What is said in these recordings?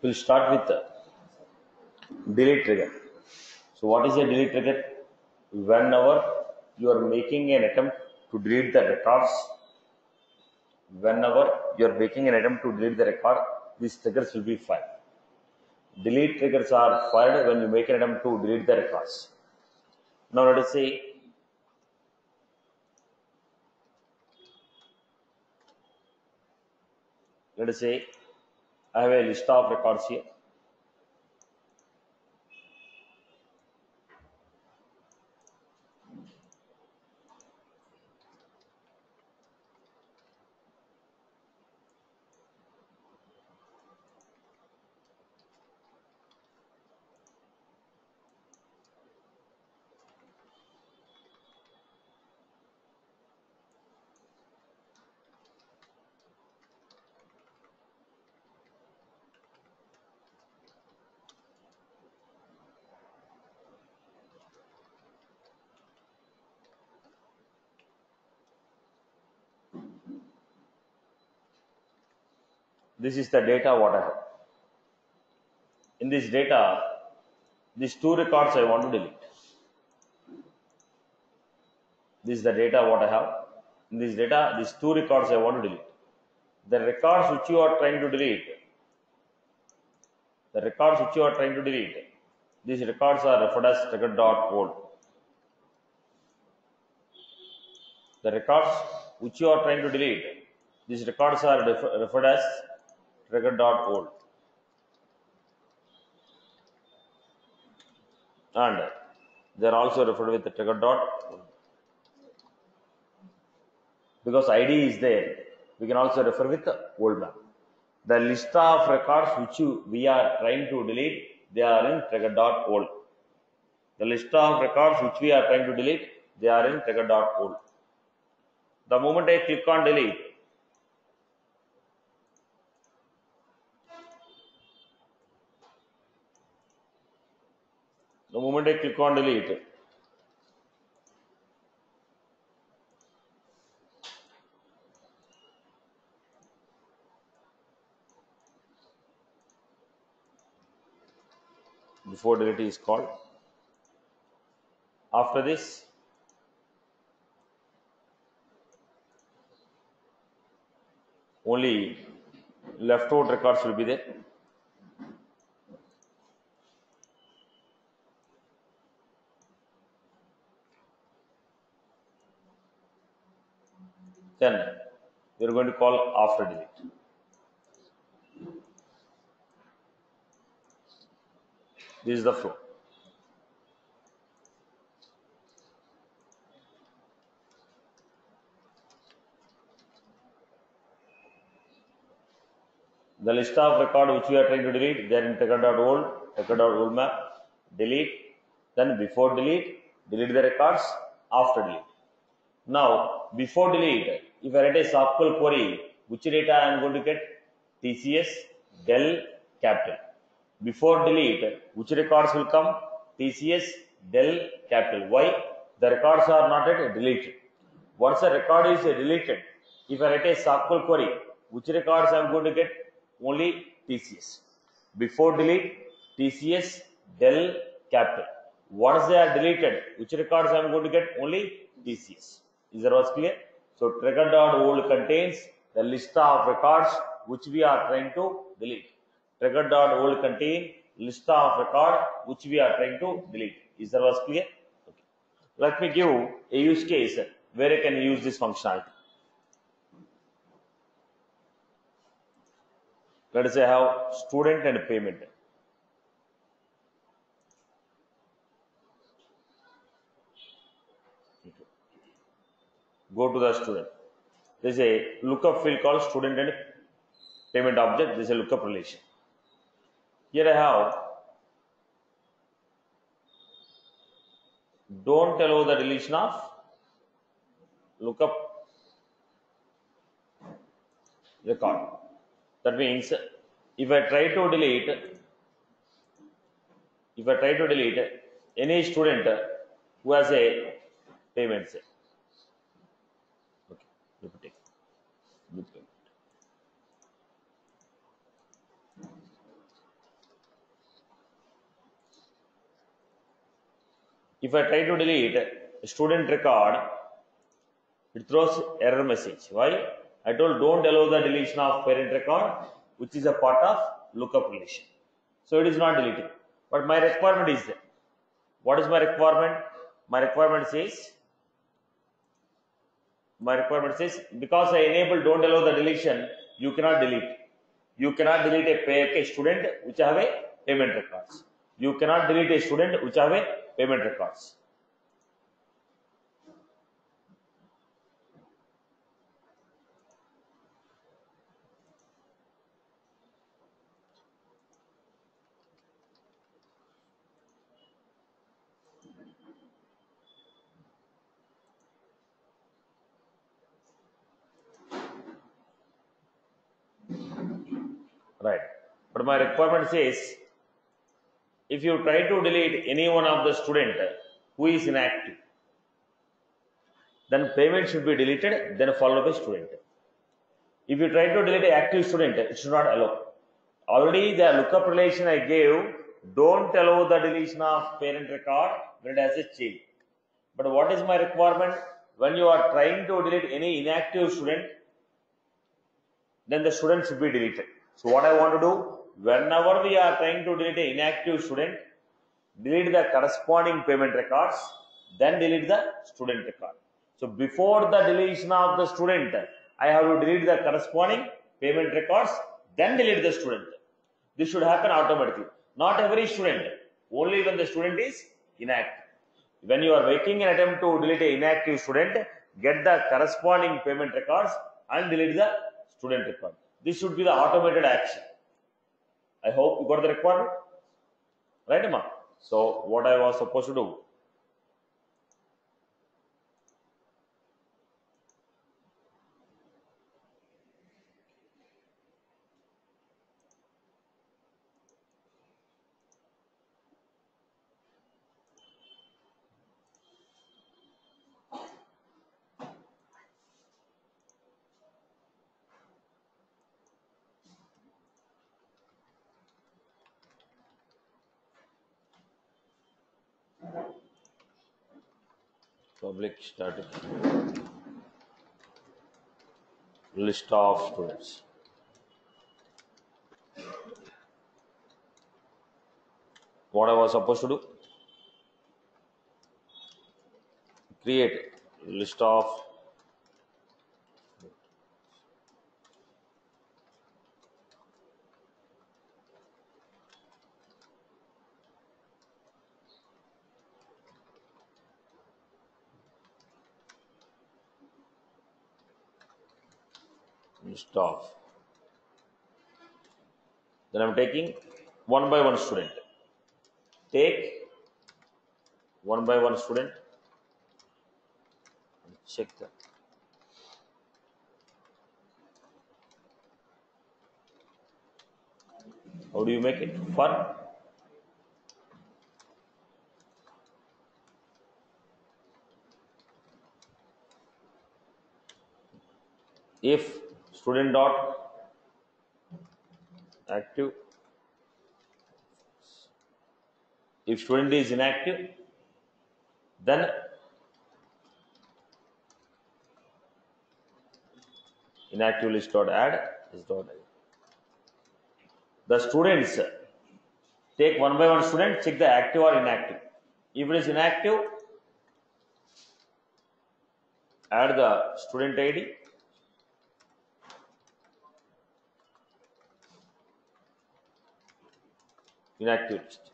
We'll start with the delete trigger. So what is a delete trigger? Whenever you are making an attempt to delete the records, these triggers will be fired. Delete triggers are fired when you make an attempt to delete the records. Now let us say I have a list of records here. This is the data what I have. In this data, these two records I want to delete. This is the data what I have. In this data, these two records I want to delete. The records which you are trying to delete, these records are referred as trigger.old. The records which you are trying to delete, these records are referred as trigger.old. And they are also referred with the trigger.old. Because ID is there, we can also refer with the old map. The list of records which we are trying to delete, they are in trigger.old. The list of records which we are trying to delete, they are in trigger.old. The moment I click on delete, before delete is called. After this, only left out records will be there. Then we are going to call after delete. This is the flow. The list of record which we are trying to delete, they are in trigger.old map, delete, then before delete the records, after delete. Now, before delete, if I write a SQL query, which data I am going to get? TCS, del, capital. Before delete, which records will come? TCS, del, capital. Why? The records are not yet deleted. Once a record is deleted, if I write a SQL query, which records I am going to get? Only TCS. Before delete, TCS, del, capital. Once they are deleted, which records I am going to get? Only TCS. Is that was clear? So trigger.old contains the list of records which we are trying to delete. Trigger.old contain list of record which we are trying to delete. Is that was clear? Okay. Let me give a use case where I can use this functionality. Let us say I have student and payment. Go to the student. There is a lookup field called student and payment object. This is a lookup relation. Here I have don't allow the deletion of lookup record. That means if I try to delete any student who has a payment, say, okay, let me take with payment. If I try to delete a student record, it throws error message. Why? I told don't allow the deletion of parent record, which is a part of lookup relation. So it is not deleting. But my requirement is there. What is my requirement? My requirement says because I enable don't allow the deletion, you cannot delete. You cannot delete a student which have a payment records. You cannot delete a student which have a payment records. Right. But my requirement says if you try to delete any one of the student who is inactive, then payment should be deleted, then followed by student. If you try to delete an active student, it should not allow. Already the lookup relation I gave, don't allow the deletion of parent record when it has a child. But what is my requirement? When you are trying to delete any inactive student, then the student should be deleted. So what I want to do, whenever we are trying to delete an inactive student, delete the corresponding payment records, then delete the student record. So before the deletion of the student, I have to delete the corresponding payment records, then delete the student. This should happen automatically. Not every student, only when the student is inactive. When you are making an attempt to delete an inactive student, get the corresponding payment records and delete the student record. This should be the automated action. I hope you got the requirement. Right, Amma? So what I was supposed to do? Public static list of students. What I was supposed to do? Create list of then I'm taking one by one student. Take one by one student. Check that. How do you make it? For if student dot active, if student is inactive, then inactive list dot add is dot add. The students, take one by one student, check the active or inactive. If it is inactive, add the student ID. Inactive list.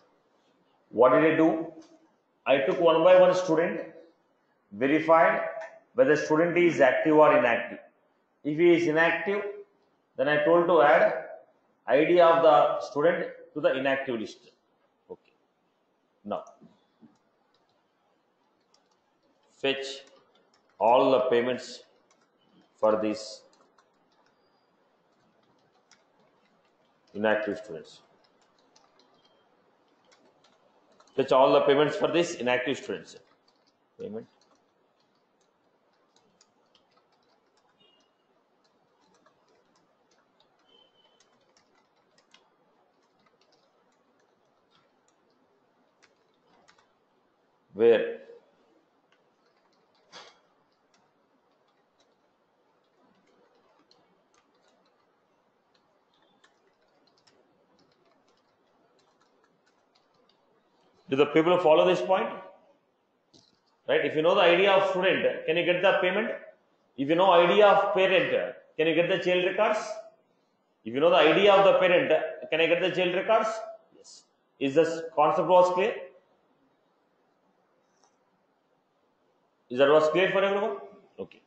What did I do? I took one by one student, verified whether student is active or inactive. If he is inactive, then I told to add ID of the student to the inactive list. Okay. Now, fetch all the payments for these inactive students. Fetch all the payments for these inactive students. Payment. Where? Do the people follow this point? Right? If you know the idea of student, can you get the payment? If you know idea of parent, can you get the child records? If you know the idea of the parent, can I get the child records? Yes. Is this concept was clear? Is that was clear for everyone? Okay.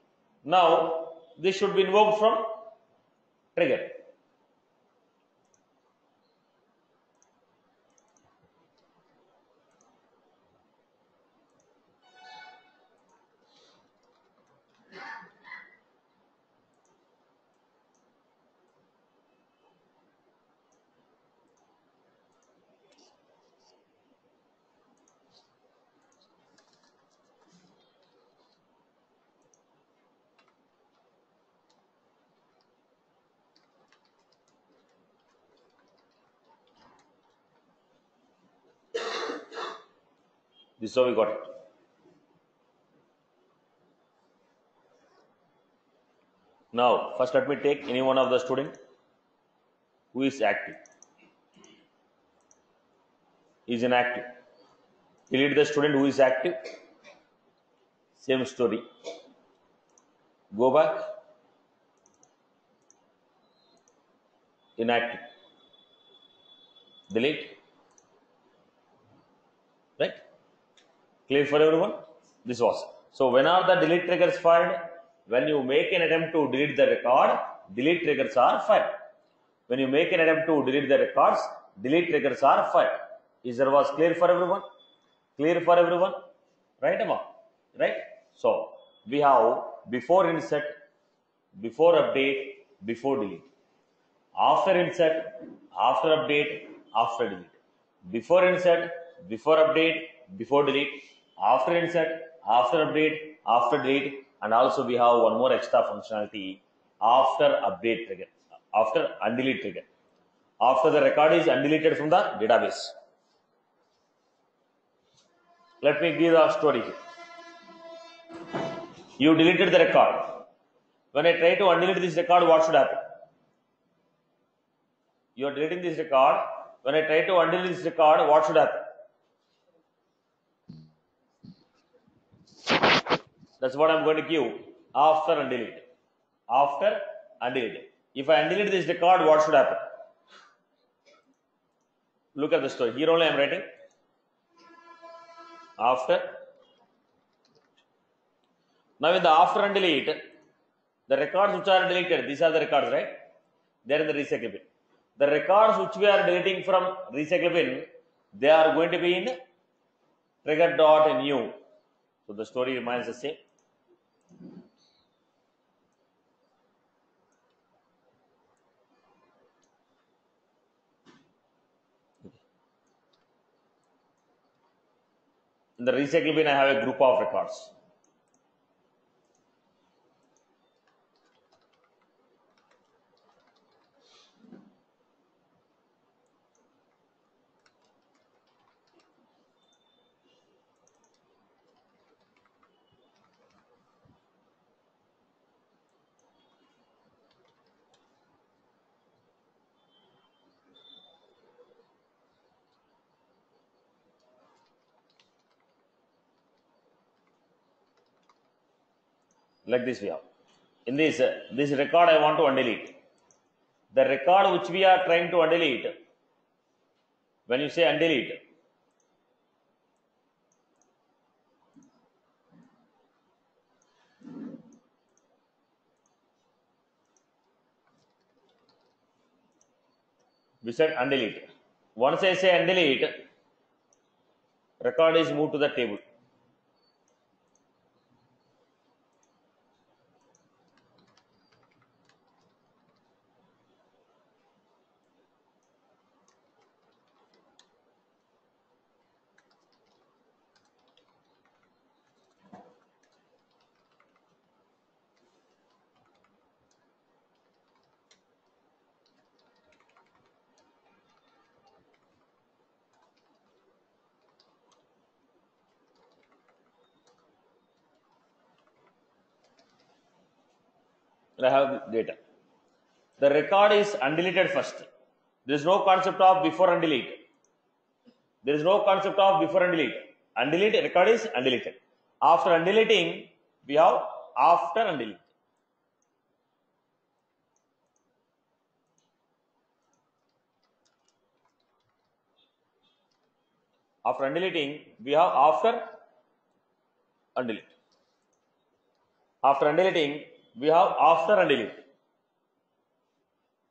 Now this should be invoked from trigger. This is how we got it. Now, first let me take any one of the student who is active. Is inactive. Delete the student who is active. Same story. Go back. Inactive. Delete. Right? Clear for everyone? This was. So when are the delete triggers fired? When you make an attempt to delete the record, delete triggers are fired. When you make an attempt to delete the records, delete triggers are fired. Is that was clear for everyone? Clear for everyone? Right, Amma? Right? So we have before insert, before update, before delete. After insert, after update, after delete. Before insert, before update, before delete. After insert, after update, after delete. And also we have one more extra functionality after update trigger, after undelete trigger. After the record is undeleted from the database. Let me give the story here. You deleted the record. When I try to undelete this record, what should happen? You are deleting this record. When I try to undelete this record, what should happen? That's what I'm going to give after undelete. After undelete. If I undelete this record, what should happen? Look at the story. Here only I'm writing. After. Now in the after undelete, the records which are deleted, these are the records, right? They are in the recycle bin. The records which we are deleting from recycle bin, they are going to be in trigger.new. So the story remains the same. In the recycle bin, I have a group of records. Like this we have. In this record I want to undelete. The record which we are trying to undelete, when you say undelete, we said undelete. Once I say undelete, record is moved to the table. I have data. The record is undeleted first. There is no concept of before and delete. There is no concept of before and delete. Undelete record is undeleted. After undeleting, we have after undelete. After undeleting, we have after undelete. After undeleting, we have after undelete.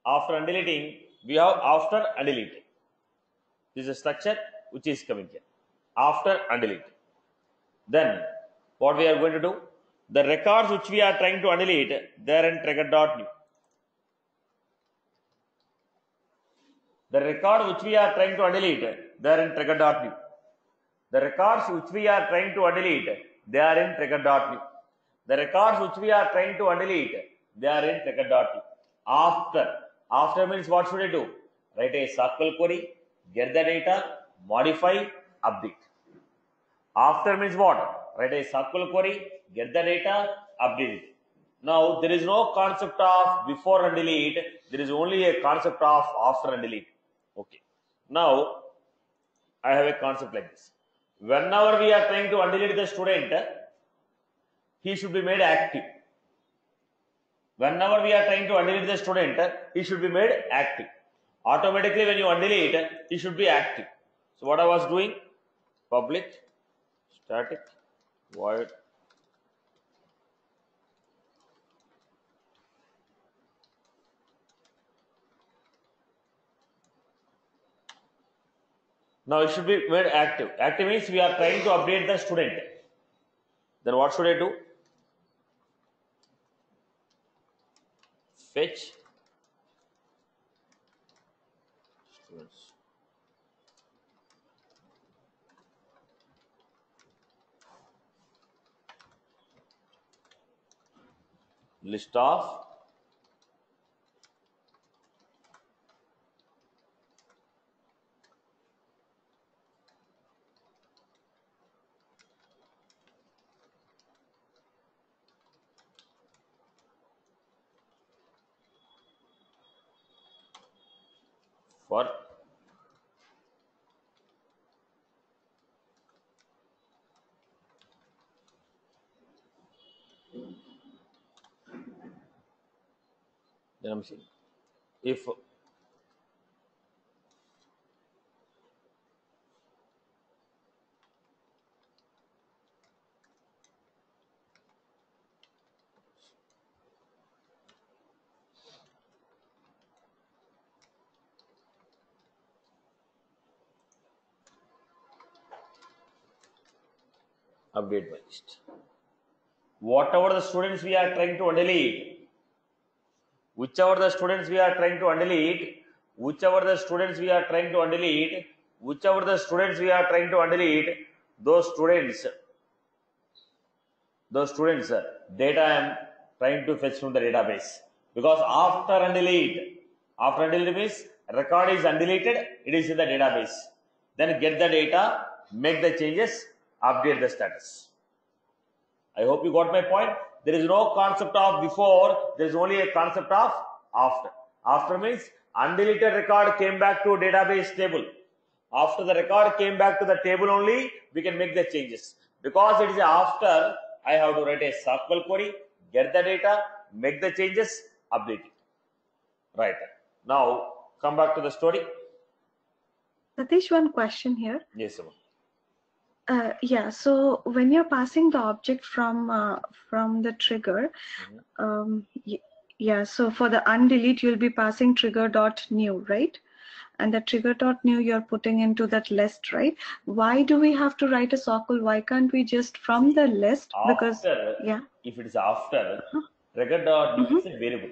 After undeleting, we have after undelete. This is a structure which is coming here. After undelete. Then, what we are going to do? The records which we are trying to undelete, they are in trigger.new. The record which we are trying to undelete, they are in trigger.new. The records which we are trying to undelete, they are in trigger.new. The records which we are trying to undelete, they are in trigger.new. After means what should I do? Write a SQL query, get the data, modify, update. After means what? Write a SQL query, get the data, update it. Now there is no concept of before and delete. There is only a concept of after and delete. Okay. Now I have a concept like this. Whenever we are trying to undelete the student, he should be made active. Whenever we are trying to undelete the student, he should be made active. Automatically when you undelete, he should be active. So what I was doing? Public static void now it should be made active. Active means we are trying to update the student. Then what should I do? Fetch students. List of for then I'm saying if update my list. Whatever the students we are trying to undelete, whichever the students we are trying to undelete, whichever the students we are trying to undelete, whichever the students we are trying to undelete, those students data I am trying to fetch from the database. Because after undelete means record is undeleted, it is in the database. Then get the data, make the changes, update the status. I hope you got my point. There is no concept of before, there is only a concept of after. After means undeleted record came back to database table. After the record came back to the table only, we can make the changes. Because it is after, I have to write a SQL query, get the data, make the changes, update it. Right. Now, come back to the story. Satish, one question here. Yes, sir. Yeah, so when you're passing the object from the trigger, yeah, so for the undelete, you'll be passing trigger.new, right? And the trigger.new you're putting into that list, right? Why do we have to write a SQL? Why can't we just from the list? After, because yeah, if it is after, trigger.new is a variable.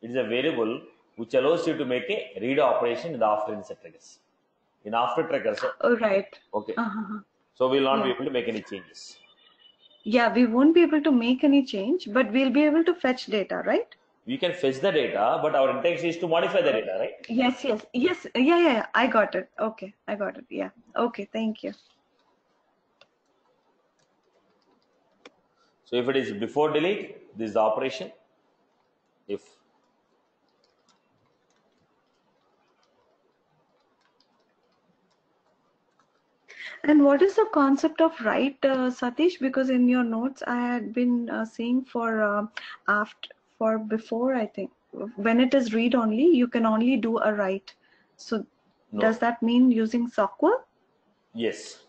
It is a variable which allows you to make a read operation in the after insert triggers. In after triggers. Oh, right. Okay. So we will not be able to make any changes. Yeah, we won't be able to make any change, but we'll be able to fetch data, right? We can fetch the data, but our intent is to modify the data, right? Yes. Yeah. I got it. Okay, I got it. Yeah. Okay, thank you. So if it is before delete, this is the operation. if. And what is the concept of write, Satish? Because in your notes, I had been seeing for before, I think. When it is read only, you can only do a write. So No. does that mean using SQL? Yes.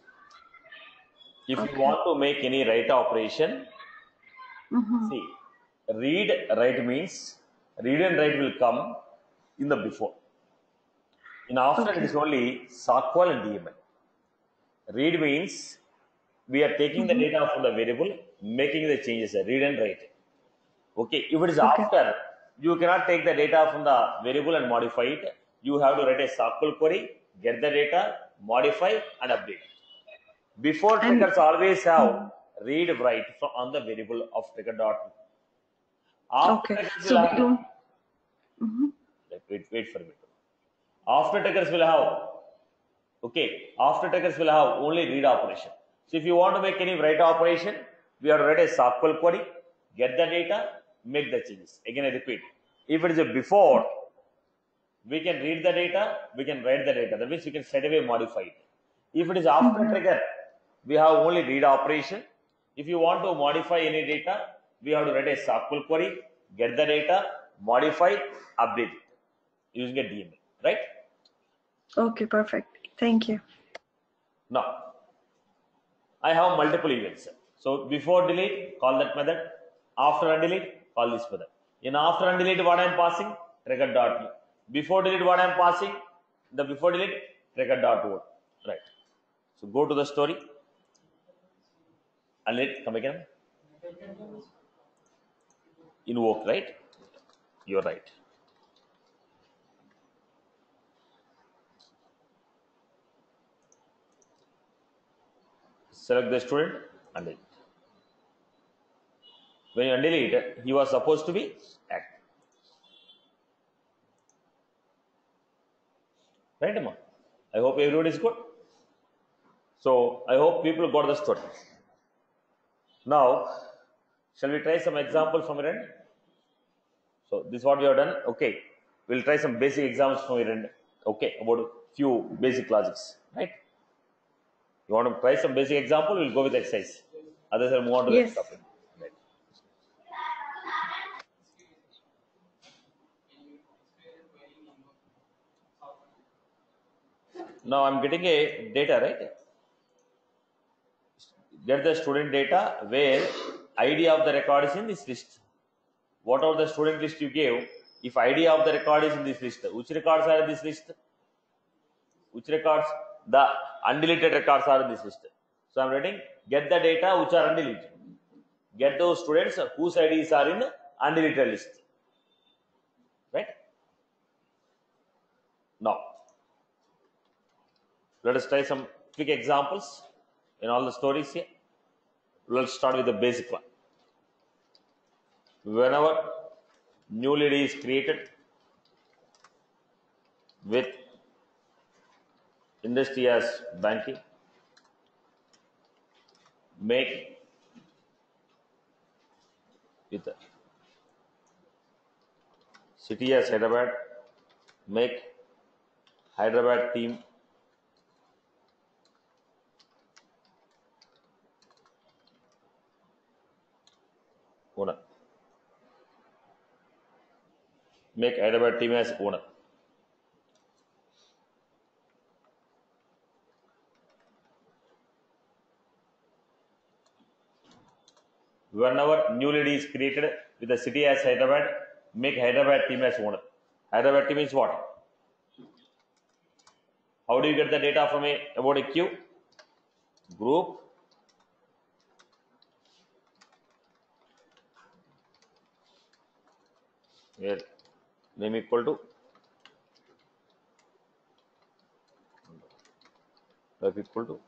If Okay. you want to make any write operation, see, read write means read and write will come in the before. In after Okay. it is only SQL and DML. Read means we are taking the data from the variable, making the changes, read and write. Okay, if it is Okay. after, you cannot take the data from the variable and modify it. You have to write a SQL query, get the data, modify and update. Before And- triggers always have read write on the variable of trigger dot. After Okay. triggers So will we have, don't. wait for a minute. After triggers will have, okay, after triggers will have only read operation. So if you want to make any write operation, we have to write a SQL query, get the data, make the changes. Again, I repeat. If it is a before, we can read the data, we can write the data. That means we can straight away modify it. If it is after trigger, we have only read operation. If you want to modify any data, we have to write a SQL query, get the data, modify, update it using a DML, right? Okay, perfect. Thank you. Now, I have multiple events. So before delete, call that method. After undelete, call this method. In after undelete, what I am passing? Trigger dot new. Before delete, what I am passing? The before delete, trigger dot old. Right. So go to the story. Undelete, come again. Invoke, right? You're right. Select the student, undelete. When you undelete, he was supposed to be active. Right, Amma? I hope everyone is good. So I hope people got the story. Now, shall we try some examples from your end? So this is what we have done. Okay, we'll try some basic examples from your end. Okay, about a few basic logics, right? You want to try some basic example? We'll go with exercise. Otherwise, I'll move on to the next Yes. topic. Right. Now I'm getting a data, right? Get the student data where ID of the record is in this list. Whatever the student list you gave, if ID of the record is in this list, which records are in this list? Which records? The undeleted records are in this list. So I'm writing get the data which are undeleted. Get those students whose IDs are in undeleted list. Right? Now, let us try some quick examples in all the stories here. Let's start with the basic one. Whenever new lead is created with industry as banking, make with the city as Hyderabad, make Hyderabad team owner. Make Hyderabad team as owner. Whenever new lead is created with the city as Hyderabad, make Hyderabad team as owner. Hyderabad team is what? How do you get the data from about a queue? Group where name equal to ref equal to.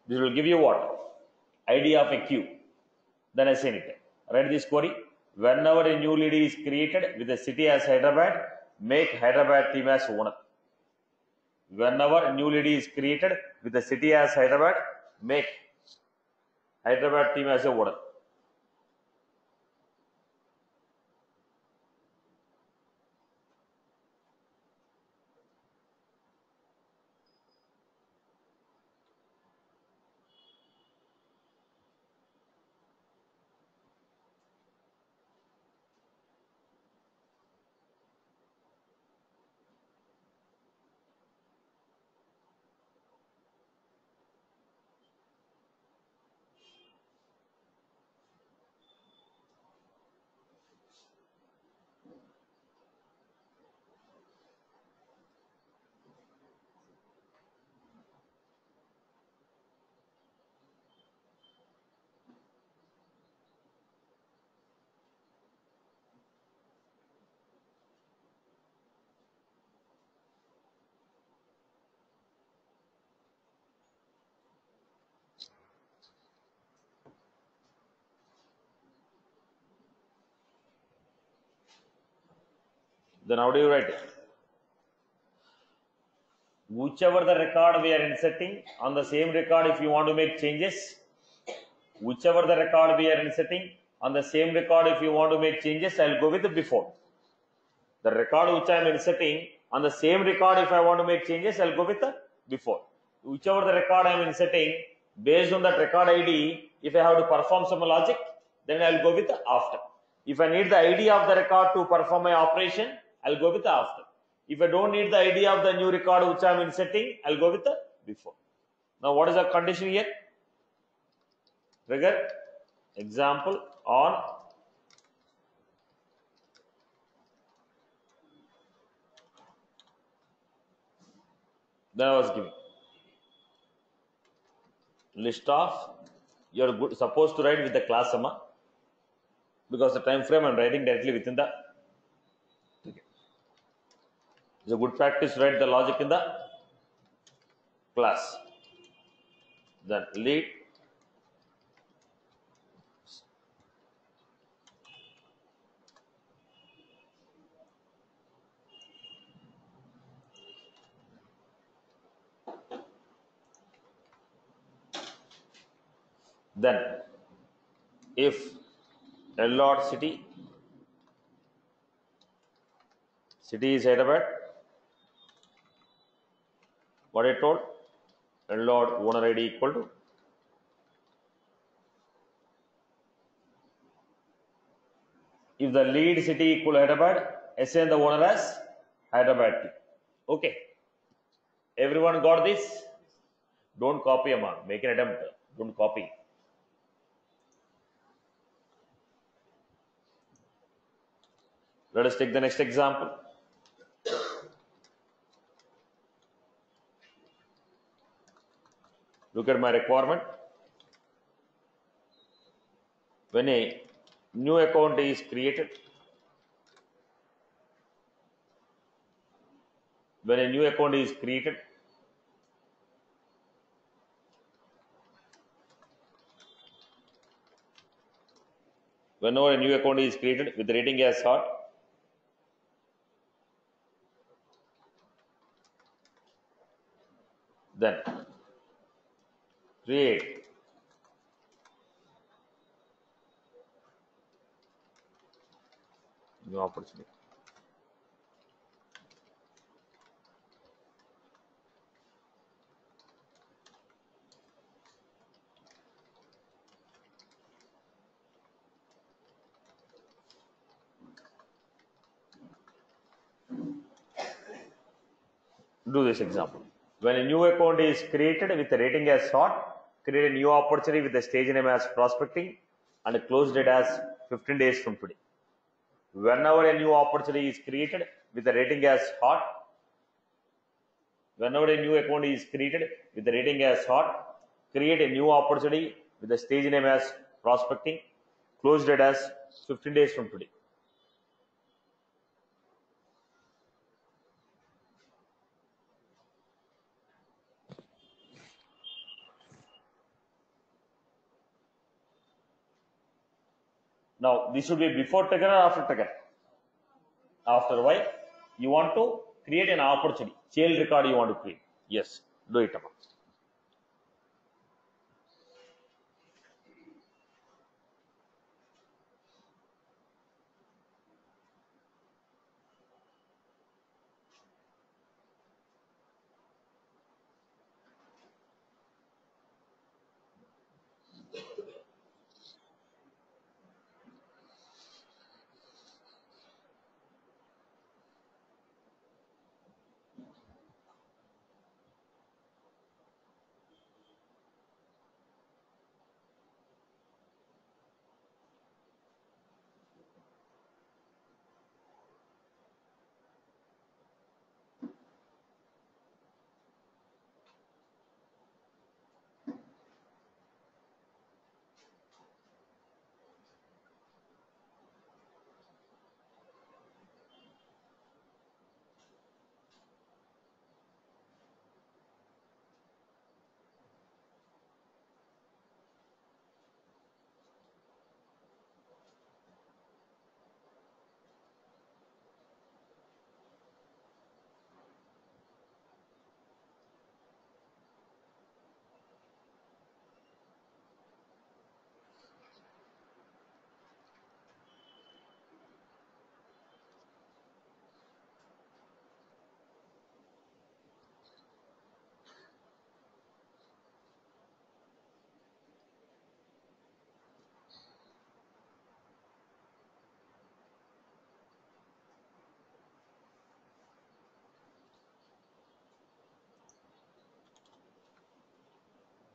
This will give you what? ID of a queue. Then assign it. Write this query. Whenever a new lead is created with the city as Hyderabad, make Hyderabad team as owner. Whenever a new lead is created with the city as Hyderabad, make Hyderabad team as a owner. Then how do you write it? Whichever the record we are inserting, on the same record if you want to make changes, whichever the record we are inserting, on the same record if you want to make changes, I will go with the before. The record which I am inserting, on the same record if I want to make changes, I will go with the before. Whichever the record I am inserting, based on that record ID, if I have to perform some logic, then I will go with the after. If I need the ID of the record to perform my operation, I will go with the after. If I don't need the ID of the new record which I am inserting, I will go with the before. Now what is the condition here? Trigger example on then I was giving list of, you are supposed to write with the class summa, because the time frame I am writing directly within the. It's a good practice to write the logic in the class. Then lead then if Lord city is Hyderabad, what I told, Lord owner ID equal to if the lead city equal Hyderabad, assign the owner as Hyderabad T. Okay, everyone got this? Don't copy, Amma. Make an attempt. Don't copy. Let us take the next example. Look at my requirement. When a new account is created, whenever a new account is created, with the rating as hot, then create new opportunity. Do this example. When a new account is created with the rating as hot, create a new opportunity with the stage name as prospecting and a close date as 15 days from today. Whenever a new opportunity is created with the rating as hot, whenever a new account is created with the rating as hot, create a new opportunity with the stage name as prospecting, close date as 15 days from today. Now, this should be before trigger or after trigger? After. Why? You want to create an opportunity. Child record you want to create. Yes, do it.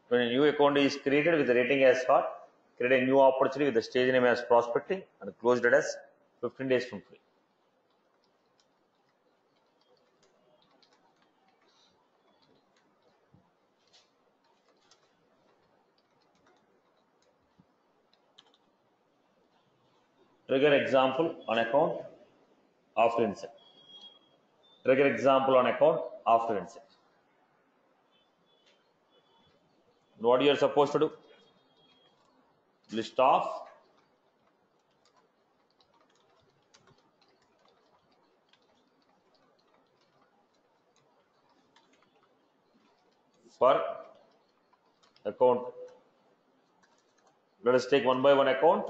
When a new account is created with the rating as hot, create a new opportunity with the stage name as prospecting and closed it as 15 days from free. Trigger example on account after insert. Trigger example on account after insert. What you are supposed to do? List of for account. Let us take one by one account.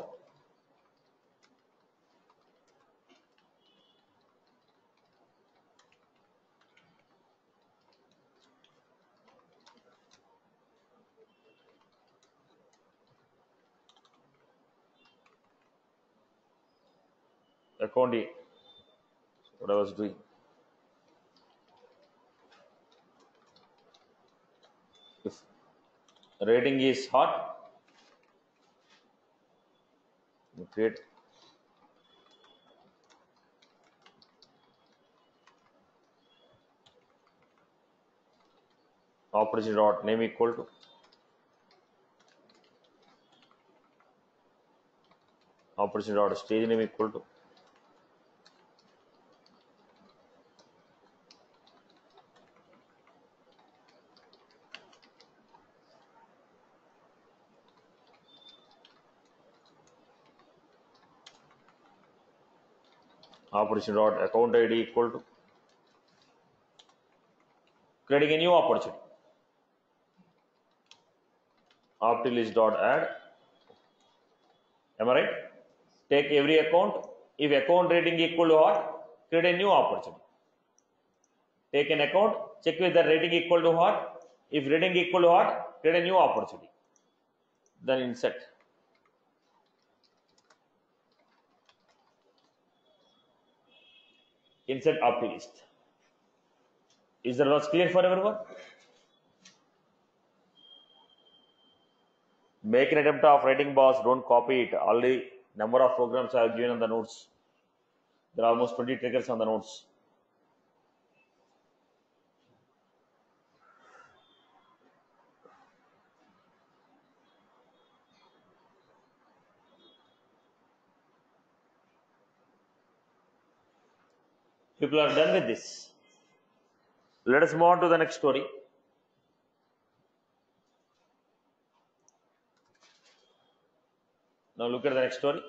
Account A. What I was doing. If rating is hot, you create opportunity dot name equal to opportunity dot stage name equal to opportunity dot account ID equal to creating a new opportunity. Optilist dot add. Am I right? Take every account. If account rating equal to what? Create a new opportunity. Take an account. Check with the rating equal to what? If rating equal to what? Create a new opportunity. Then insert. Insert Optilist. Is the was clear for everyone? Make an attempt of writing boss, don't copy it. Already number of programs I have given on the notes. There are almost 20 triggers on the notes. People are done with this. Let us move on to the next story. Now look at the next story.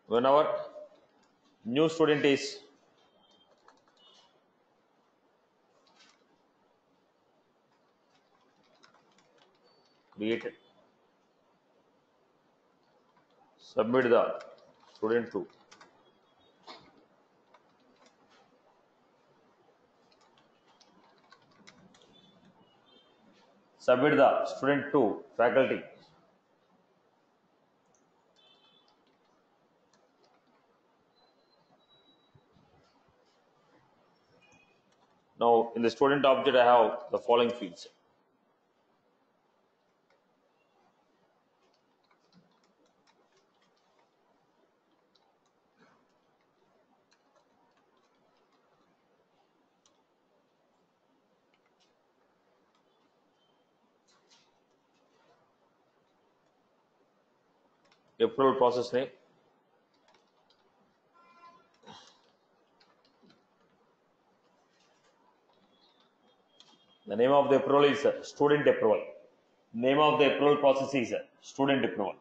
When our new student is created, submit the student to faculty. Now in the student object I have the following fields. Approval process name, the name of the approval is student approval. Name of the approval process is student approval.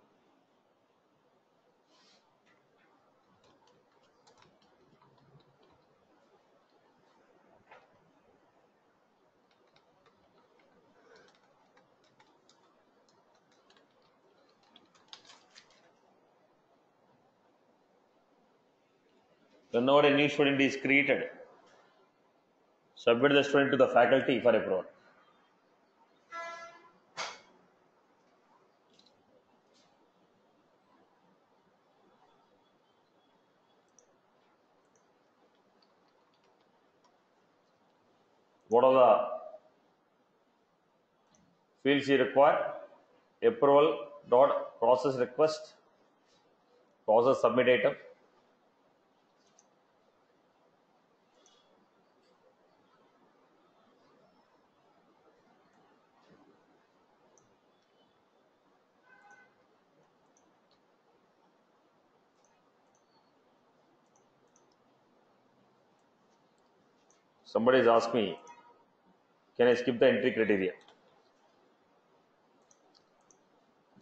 Whenever a new student is created, submit the student to the faculty for approval. What are the fields you require? Approval dot process request, process submit item. Somebody has asked me, can I skip the entry criteria?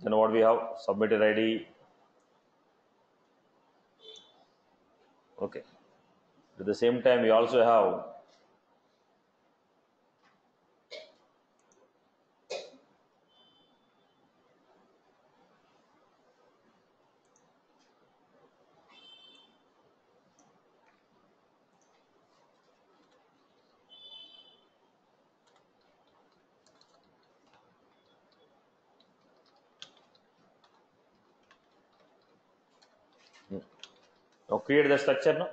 Then what we have? Submitted ID. Okay. At the same time, we also have now create the structure now.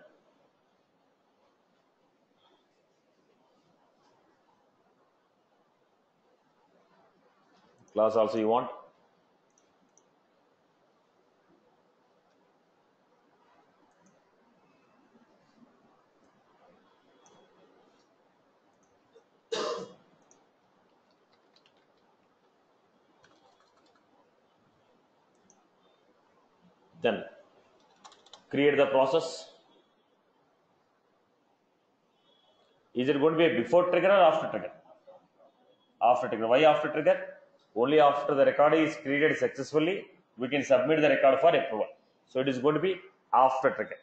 Class also you want. Then create the process. Is it going to be a before trigger or after trigger? After trigger. Why after trigger? Only after the record is created successfully, we can submit the record for approval. So it is going to be after trigger.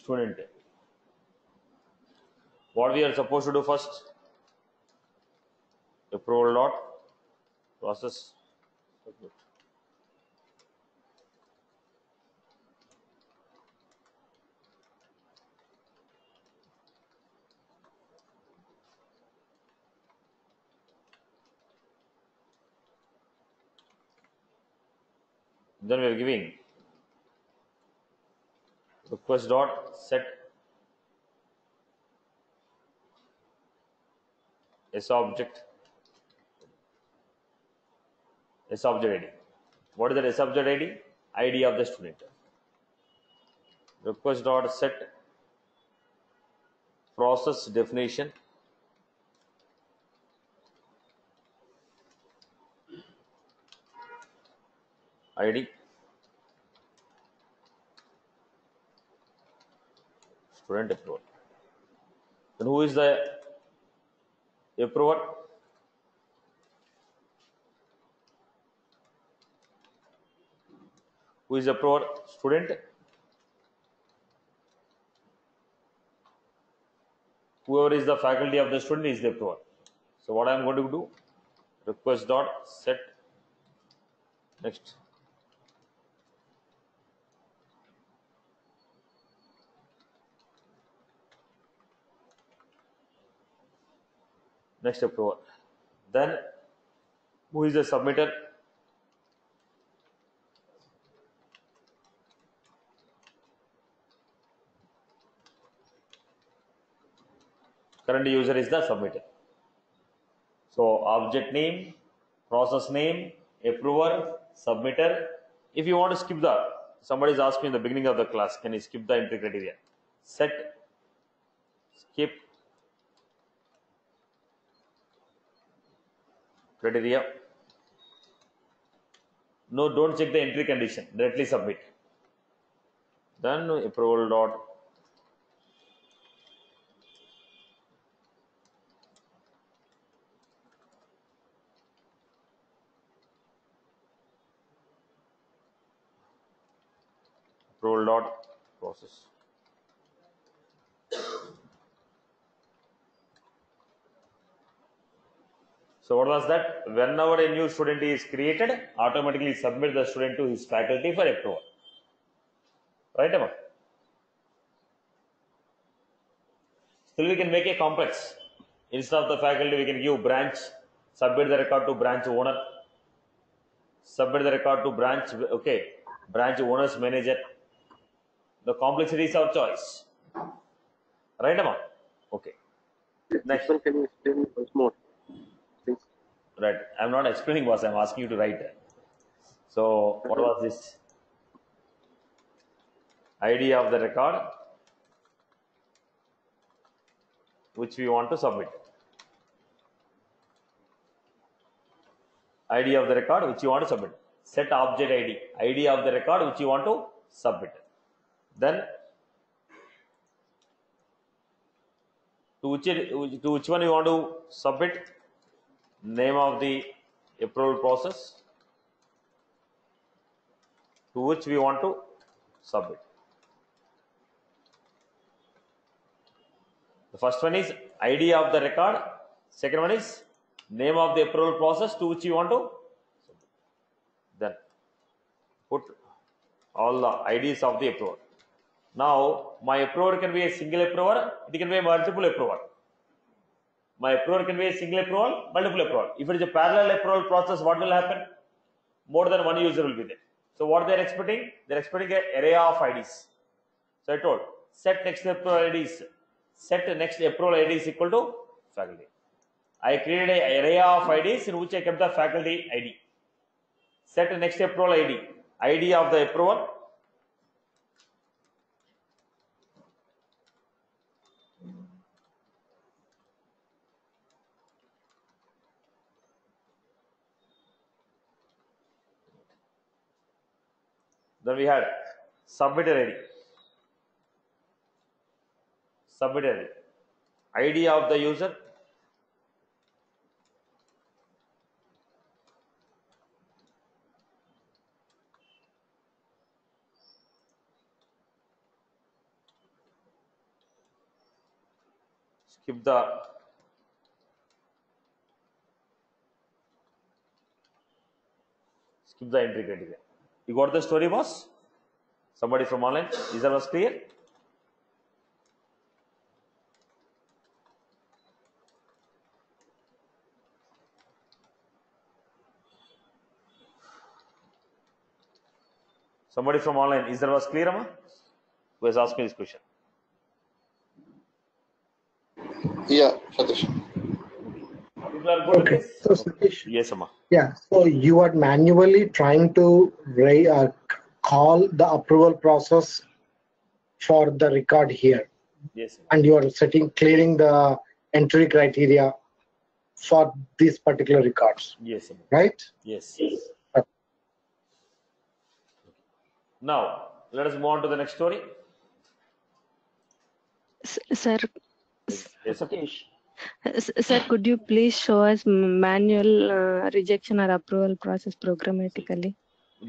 Student. What we are supposed to do first? Approval dot process submit. Then we are giving request dot set subject ID. What is the subject ID? ID of the student. Request dot set process definition. ID. Student approval. Then who is the approver? Who is the approver? Student. Whoever is the faculty of the student is the approver. So what I am going to do? Request dot set next. Next approval. Then who is the submitter? Current user is the submitter. So object name, process name, approver, submitter. If you want to skip the, somebody is asking in the beginning of the class, can you skip the entry criteria? Set, skip criteria. No, don't check the entry condition, directly submit. Then approval dot approval dot process. So what was that? Whenever a new student is created, automatically submit the student to his faculty for approval. Right, Emma? Still we can make a complex. Instead of the faculty, we can give branch, submit the record to branch owner, submit the record to branch, okay, branch owner's manager. The complexity is our choice. Right, Emma? Okay. Next. Can you explain once more, please? Right. I'm not explaining, boss. I'm asking you to write. So, what was this? ID of the record which we want to submit. ID of the record which you want to submit. Set object ID. ID of the record which you want to submit. Then, to which one you want to submit? Name of the approval process to which we want to submit. The first one is ID of the record. Second one is name of the approval process to which you want to submit. Then put all the IDs of the approver. Now, my approver can be a single approver, it can be a multiple approver. My approver can be a single approval, multiple approval. If it is a parallel approval process, what will happen? More than one user will be there. So what they are expecting? They are expecting an array of IDs. So I told set next approval IDs. Set next approval ID is equal to faculty. I created an array of IDs in which I kept the faculty ID. Set next approval ID. ID of the approval. Then we had submitter ID. Submitter ID. ID of the user. Skip the entry criteria. You got the story, boss? Somebody from online? Is that was clear? Somebody from online, is that was clear, Amma? Who has asked me this question? Yeah, Satish. People are good Okay, at this? so Satish, Yes, Amma. yeah, so you are manually trying to call the approval process for the record here, Yes, Amma. and you are clearing the entry criteria for these particular records, Yes, Amma. right? Yes. Now, let us move on to the next story. Sir, Yes, Satish. sir, could you please show us manual rejection or approval process programmatically?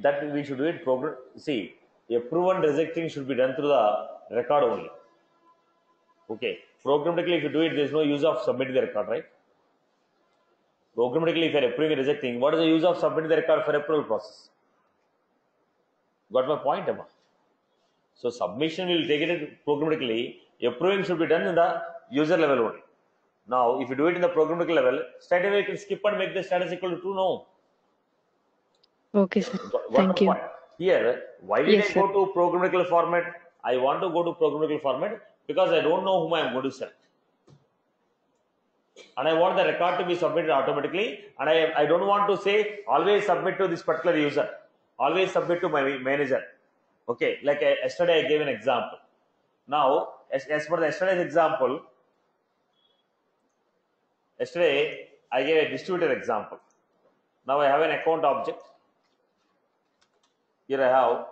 That we should do it program. See, approval and rejecting should be done through the record only. Okay. Programmatically, if you do it, there is no use of submitting the record, right? Programmatically, if you are approving and rejecting, what is the use of submitting the record for approval process? Got my point, Emma? So submission will take it programmatically. Approving should be done in the user level only. Now, if you do it in the programmatic level, straight away you can skip and make the status equal to true. No. Okay, sir. Got Thank my you. point? Here, why did Yes, I sir. go to programmatic format? I want to go to programmatic format because I don't know whom I am going to select. And I want the record to be submitted automatically. And I don't want to say always submit to this particular user. Always submit to my manager. Okay, like yesterday I gave an example. Now, as per the yesterday's example, yesterday I gave a distributor example. Now I have an account object. Here I have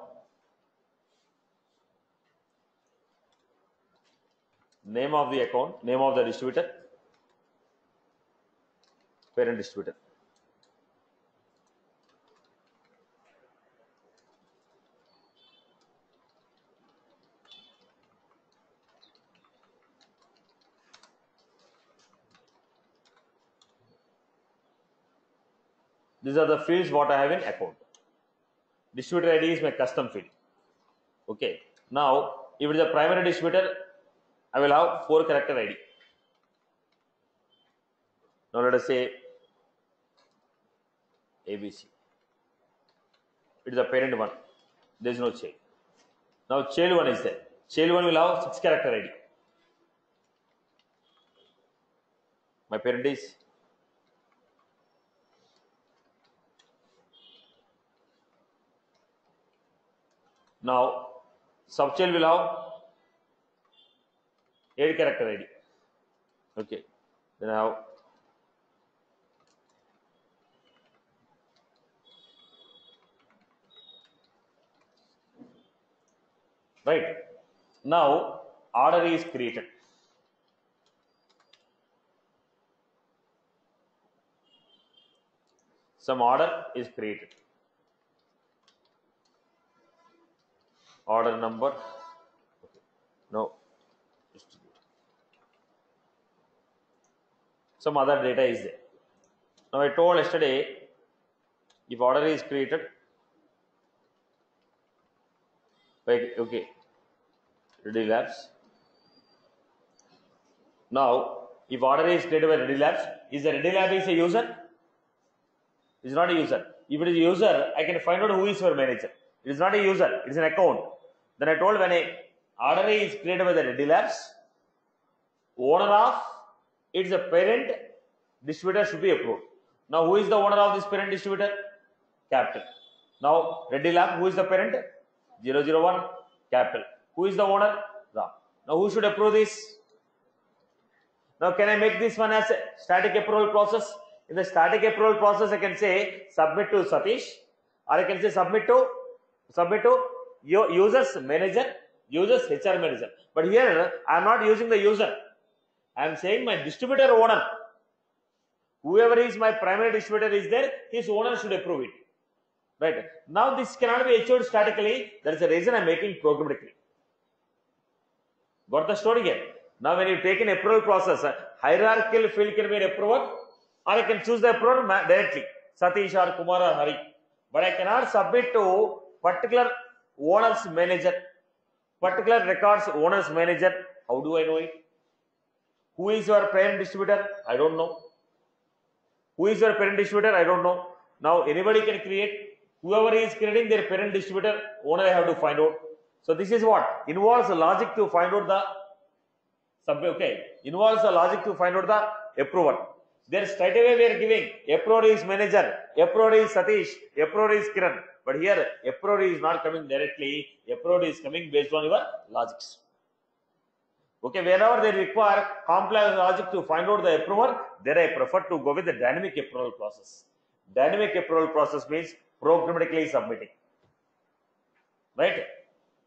name of the account, name of the distributor, parent distributor. These are the fields what I have in account. Distributor ID is my custom field. Okay. Now, if it is a primary distributor, I will have 4-character ID. Now let us say ABC. It is a parent one. There is no child. Now child one is there. Child one will have 6-character ID. My parent is now subchild will have 8-character ID. Okay. Then I have right. Now order is created. Some order is created. Order number. Okay. No. Some other data is there. Now I told yesterday, if order is created, okay, Ready Labs. Now, if order is created by Ready Labs, is the Ready Lab is a user? Is not a user. If it is a user, I can find out who is your manager. It is not a user, it is an account. Then I told when a order is created by the Ready Labs, owner of its a parent distributor should be approved. Now, who is the owner of this parent distributor? Capital. Now, Ready Lab, who is the parent? 001, Capital. Who is the owner? Ram. Now, who should approve this? Now, can I make this one as a static approval process? In the static approval process, I can say submit to Satish, or I can say submit to your user's manager, user's HR manager. But here, I am not using the user. I am saying my distributor owner. Whoever is my primary distributor is there, his owner should approve it. Right. Now, this cannot be achieved statically. That is the reason I am making programmatically. Got the story here? Now, when you take an approval process, hierarchical field can be an approval, or I can choose the approval directly, Satish or Kumar or Hari. But I cannot submit to particular owner's manager, particular records owner's manager. How do I know it? Who is your parent distributor? I don't know. Who is your parent distributor? I don't know. Now, anybody can create. Whoever is creating their parent distributor, owner I have to find out. So, this is what? Involves a logic to find out the involves a logic to find out the approval. There straight away we are giving approval is manager, approval is Satish, approval is Kiran. But here approval is not coming directly, approval is coming based on your logics. Okay, wherever they require complex logic to find out the approval, there I prefer to go with the dynamic approval process. Dynamic approval process means programmatically submitting. Right?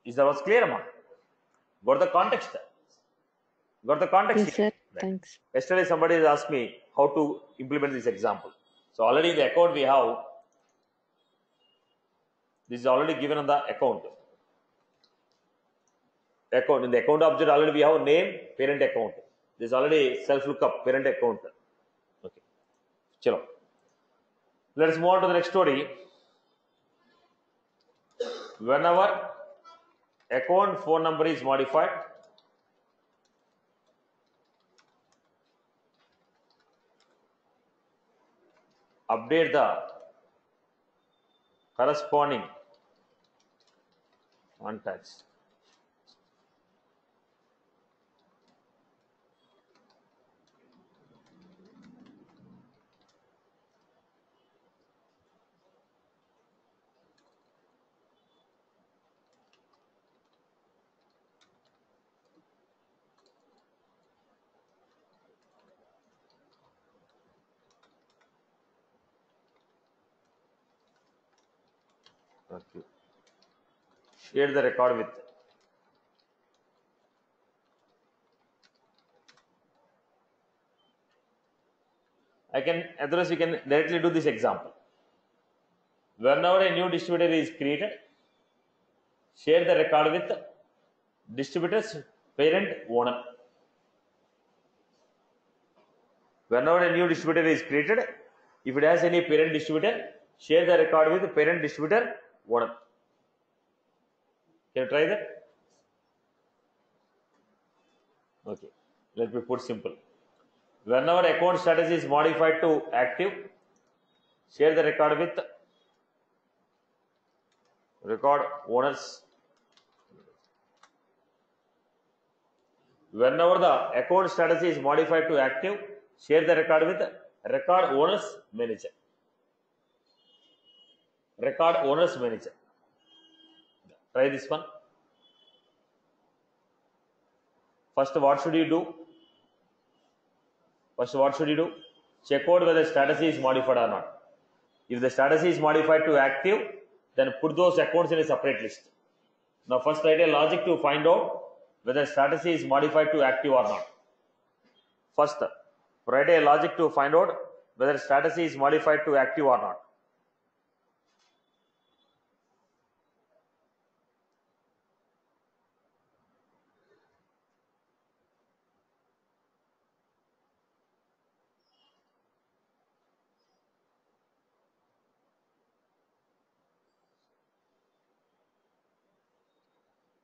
Is that was clear, ma? Got the context? Got the context Yes, here? sir. Right. Thanks. Yesterday somebody has asked me how to implement this example. So already in the account we have, this is already given on the account. In the account object already we have name, parent account. This is already self lookup, parent account. Okay. Chalo. Let's move on to the next story. Whenever account phone number is modified, update the corresponding contacts. Okay. Share the record with. Otherwise we can directly do this example. Whenever a new distributor is created, share the record with distributor's parent owner. Whenever a new distributor is created, if it has any parent distributor, share the record with the parent distributor owner. Can you try that? Okay. Let me put simple. Whenever account status is modified to active, share the record with record owners. Whenever the account status is modified to active, share the record with record owners manager. Record owners manager. Try this one. First, what should you do? Check out whether status is modified or not. If the status is modified to active, then put those accounts in a separate list. Now first write a logic to find out whether status is modified to active or not. First, write a logic to find out whether status is modified to active or not.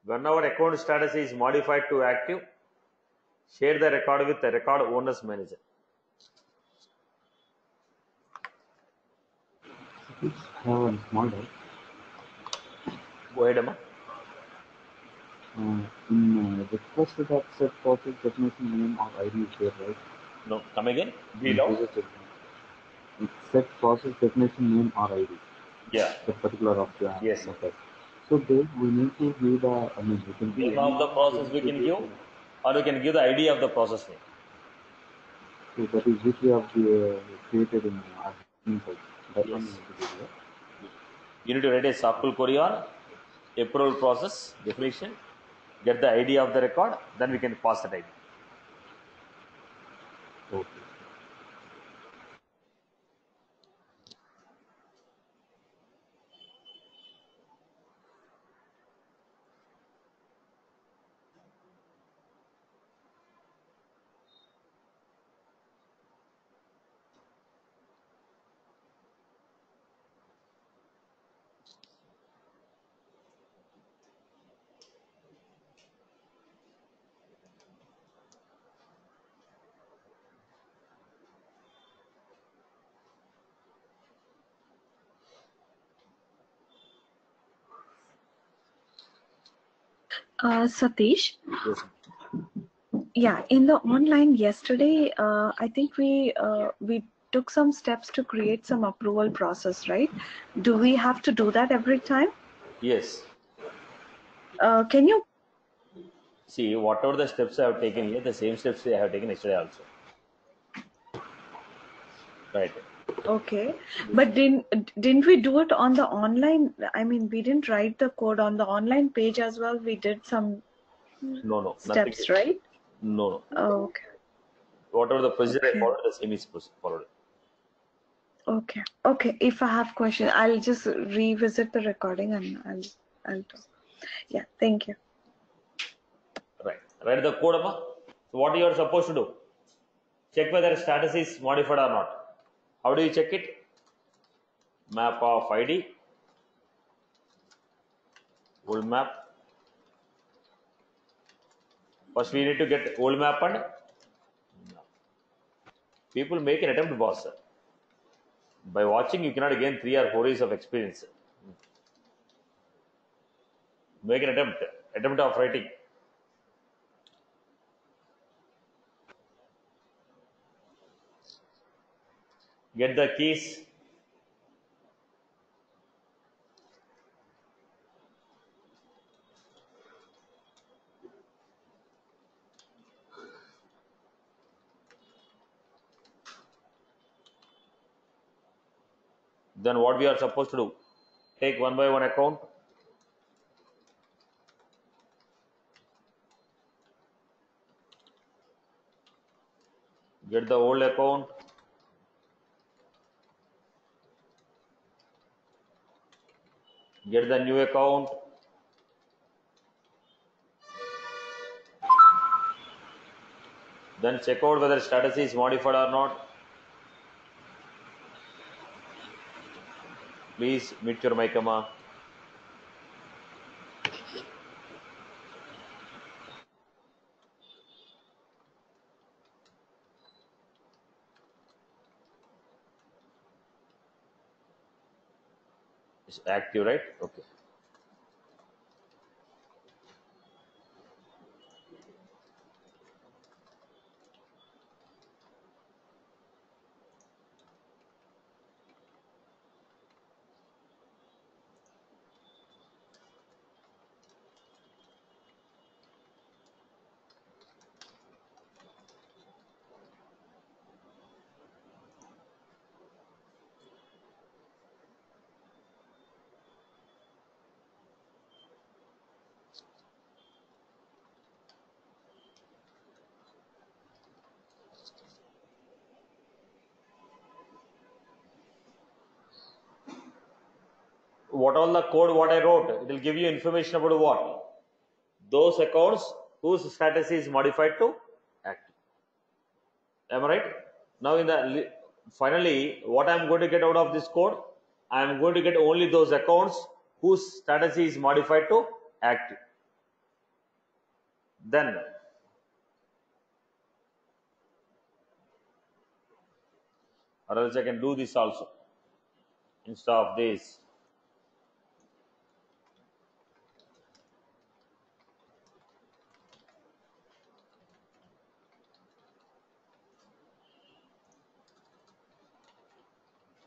Whenever account status is modified to active, share the record with the record owners manager. I have a small doubt. Go ahead, Amma. In requested access process definition name or ID is there, right? No, come again. Be In loud. previous example. It set process definition name or ID. Yeah. The particular of the Yes. method. So there we need to give the, we can give Name of the process we can give, or we can give the ID of the process name. So that is which we have created in inside. That Yes. one we need to give, right? You need to write a SQL query on approval process definition, get the ID of the record, then we can pass that ID. Okay. Satish, Yes. yeah, in the online yesterday, I think we took some steps to create some approval process, right? Do we have to do that every time? Yes. Can you? See, whatever the steps I have taken here, the same steps I have taken yesterday also. Right. Okay, but didn't we do it on the online? I mean, we didn't write the code on the online page as well. We did some No, nothing. steps, right? No. Oh, okay. Whatever the procedure I Okay. followed, the same is followed. Okay. Okay. If I have questions, I'll just revisit the recording and I'll do. Yeah. Thank you. Right. Write the code, Amma. So what you are supposed to do? Check whether status is modified or not. How do you check it? Map of ID, old map. First we need to get old map and people make an attempt, boss. By watching, you cannot gain 3 or 4 years of experience. Make an attempt of writing. Get the keys. Then what we are supposed to do? Take one by one account. Get the old account. Get the new account. Then check out whether status is modified or not. Please mute your mic, Amma. It's active, right? Okay. What all the code what I wrote, it will give you information about what? Those accounts whose status is modified to active. Am I right? Now in the finally, what I am going to get out of this code, I am going to get only those accounts whose status is modified to active. Then or else I can do this also instead of this.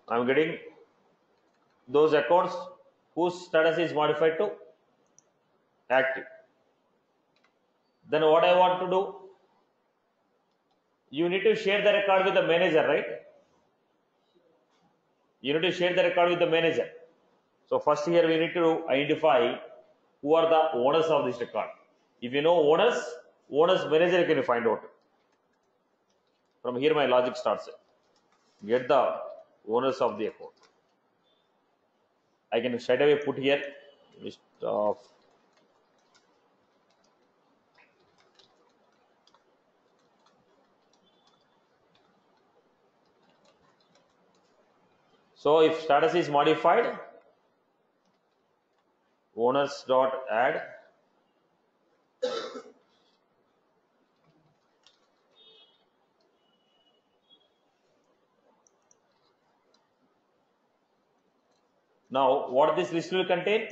I am getting those accounts whose status is modified to active. Then what I want to do, you need to share the record with the manager, right? You need to share the record with the manager. So first here we need to identify who are the owners of this record. If you know owners manager you can find out. From here my logic starts. Get the owners of the account. I can straight away put here list of so if status is modified, owners dot add now what this list will contain?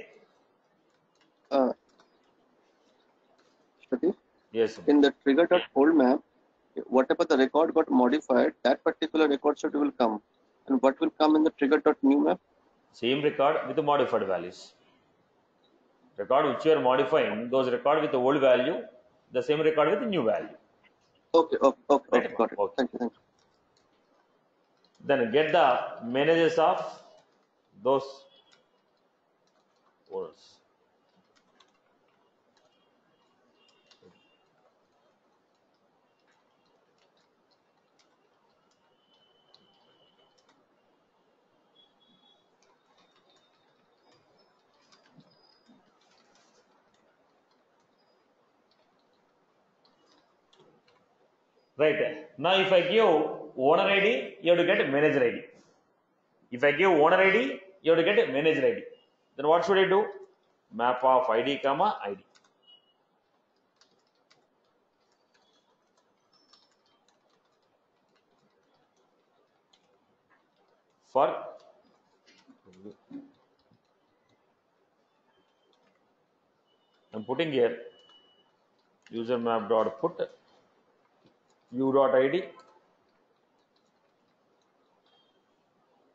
Satish, Yes. in the trigger.old map, whatever the record got modified, that particular record set will come. And what will come in the trigger.new map? Same record with the modified values. Record which you are modifying, those record with the old value, the same record with the new value. Okay, got it. Okay. Thank you. Then get the managers of those owners. Right. Now, if I give owner ID, you have to get manager ID. If I give owner ID, you have to get manager ID. Then what should I do? Map of ID, comma ID. For I'm putting here user map dot put u dot id.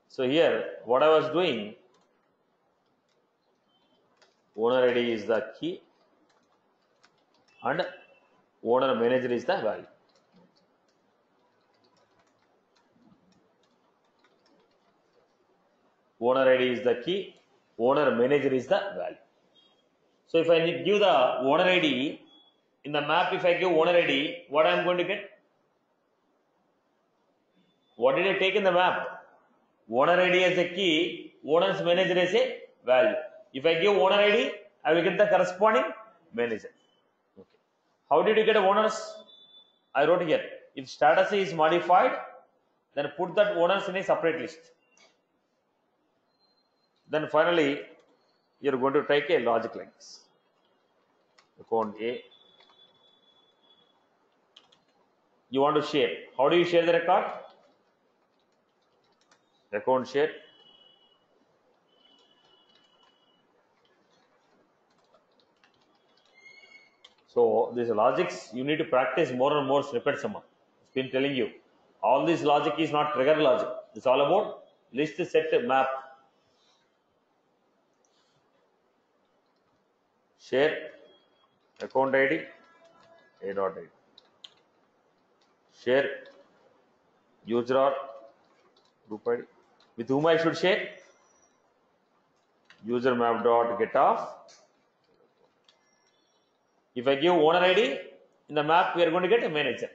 So here, what I was doing, owner ID is the key and owner manager is the value. Owner ID is the key, owner manager is the value. So if I give the owner ID in the map, if I give owner ID, what I am going to get? What did I take in the map? Owner ID as a key, owner's manager as a value. If I give owner ID, I will get the corresponding manager. Okay. How did you get owners? I wrote here. If status is modified, then put that owners in a separate list. Then finally, you're going to take a logic like this. Account A. You want to share. How do you share the record? Account share. So these logics you need to practice more and more snippets. It's been telling you. All this logic is not trigger logic. It's all about list set map. Share account ID A dot ID. Share user or group ID. With whom I should share? User map dot get off. If I give owner ID in the map, we are going to get a manager.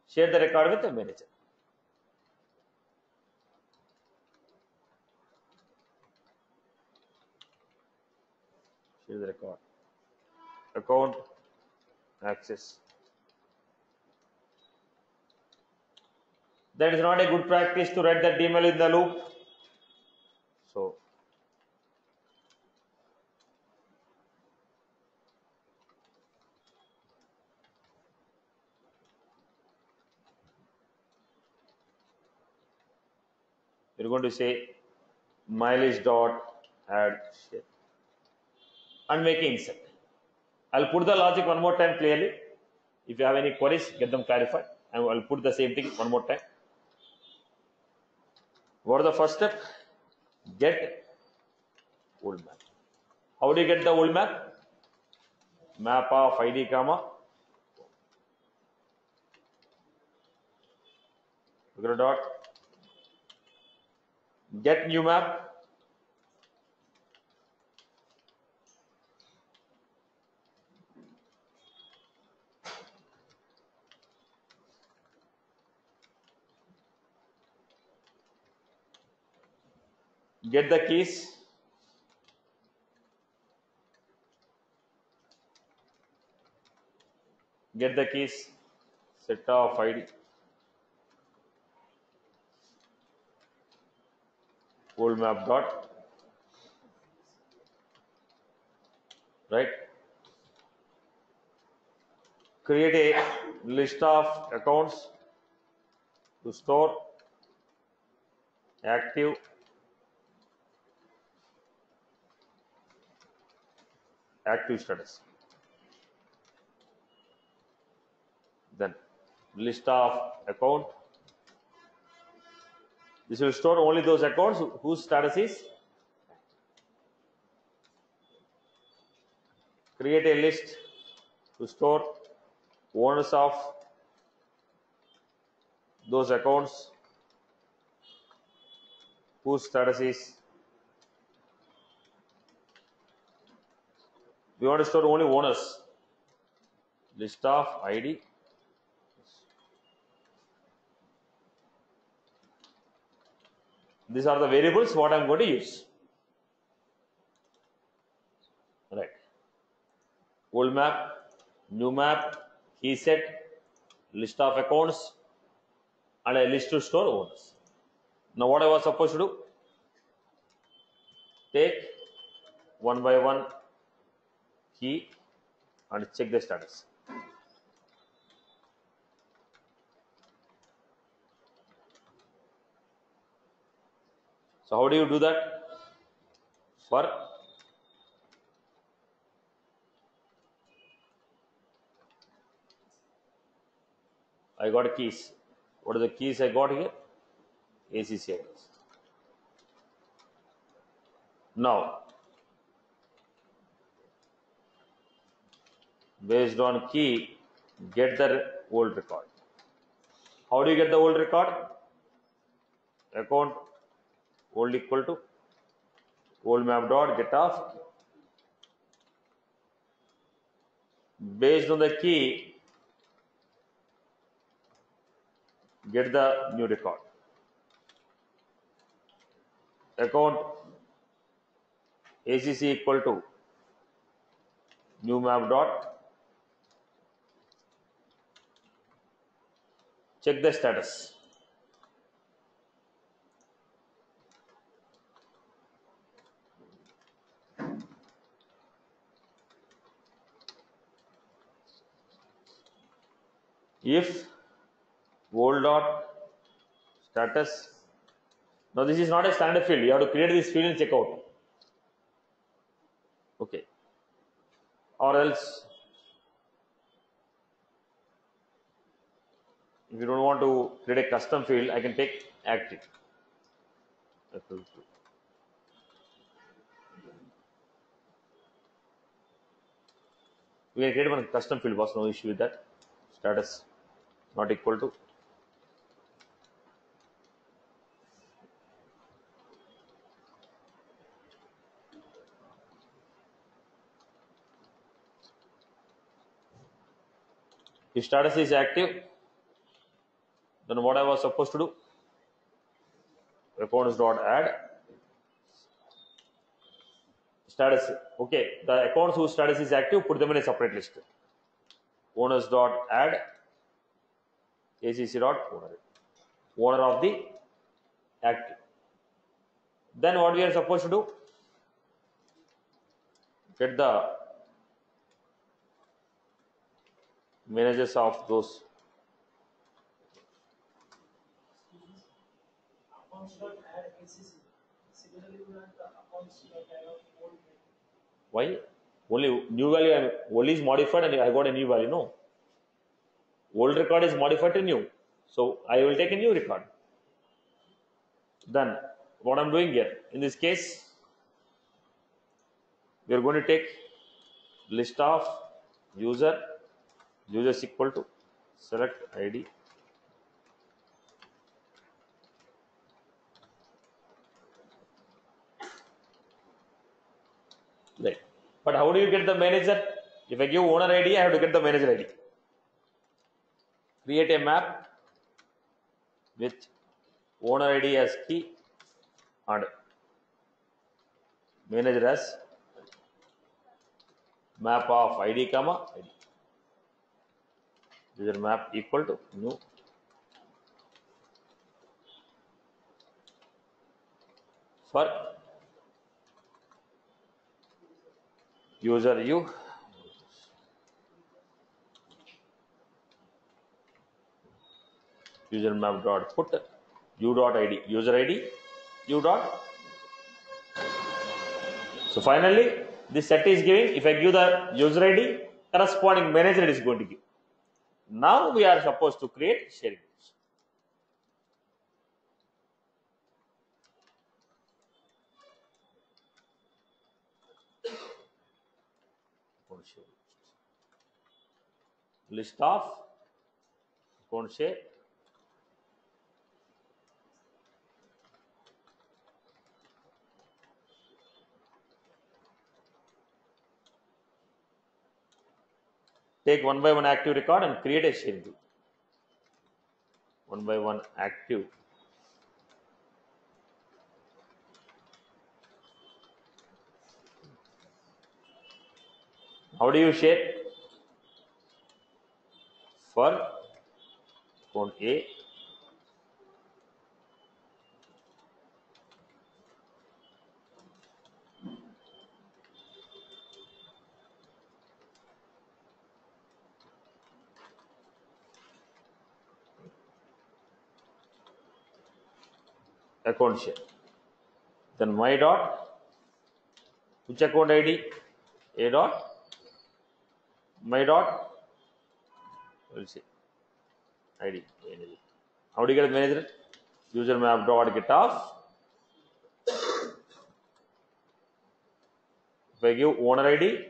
Share the record with the manager. Share the record. Account access. That is not a good practice to write that DML in the loop. So you're going to say mileage dot add share and make insert. I'll put the logic one more time clearly. If you have any queries, get them clarified. And I'll put the same thing one more time. What is the first step? Get old map. How do you get the old map? Map of ID, comma. Dot. Get new map. Get the keys. Get the keys. Set of ID. Old map dot. Right. Create a list of accounts to store active status. Then list of account. This will store only those accounts whose status is. Create a list to store owners of those accounts whose status is, we want to store only owners. List of ID. These are the variables what I am going to use. Right. Old map, new map, key set, list of accounts, and a list to store owners. Now what I was supposed to do? Take one by one key and check the status. So how do you do that? For I got keys. What are the keys I got here? ACC address. Now, based on key, get the old record. How do you get the old record? Account old equal to old map dot get off. Based on the key, get the new record. Account ACC equal to new map dot check the status. If old dot status, now this is not a standard field, you have to create this field in checkout. Okay, or else if you don't want to create a custom field, I can take active. We can create one custom field, was no issue with that. Status not equal to if status is active, then what I was supposed to do? Accounts dot add status. Okay, the accounts whose status is active, put them in a separate list. Owners dot add ACC dot owner of the active. Then what we are supposed to do? Get the managers of those. Why? Only new value, old is modified and I got a new value. No. Old record is modified to new. So I will take a new record. Then what I'm doing here, in this case, we are going to take list of user, users equal to select ID. Right. But how do you get the manager? If I give owner ID, I have to get the manager ID. Create a map with owner ID as key and manager as map of ID comma ID. User map equal to new for user u user map dot put u dot id user id u dot. So finally this set is giving, if I give the user id, corresponding manager is going to give. Now we are supposed to create sharing groups. List of account share, take one by one active record and create a sharing group. One by one active. How do you share? For account A, account share. Then my dot, which account ID? A dot, my dot, we'll see, ID, manager. How do you get manager? User map dot get off. If I give owner ID,